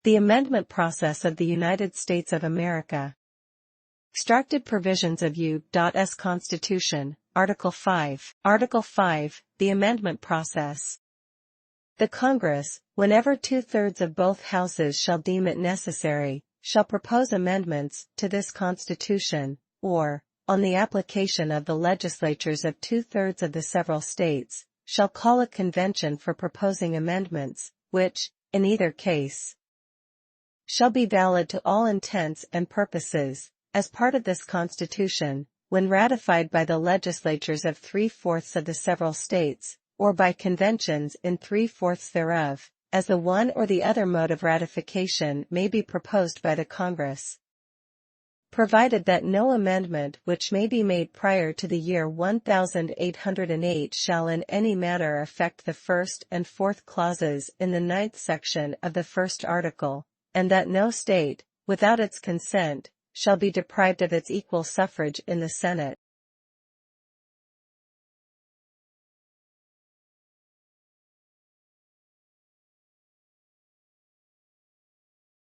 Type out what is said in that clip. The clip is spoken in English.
The amendment process of the United States of America. Extracted provisions of U.S. Constitution, Article 5. Article 5, the amendment process. The Congress, whenever 2/3 of both houses shall deem it necessary, shall propose amendments to this Constitution, or, on the application of the legislatures of 2/3 of the several states, shall call a convention for proposing amendments, which, in either case, shall be valid to all intents and purposes, as part of this Constitution, when ratified by the legislatures of 3/4 of the several states, or by conventions in 3/4 thereof, as the one or the other mode of ratification may be proposed by the Congress. Provided that no amendment which may be made prior to the year 1808 shall in any manner affect the first and fourth clauses in the 9th section of the first article, and that no state, without its consent, shall be deprived of its equal suffrage in the Senate,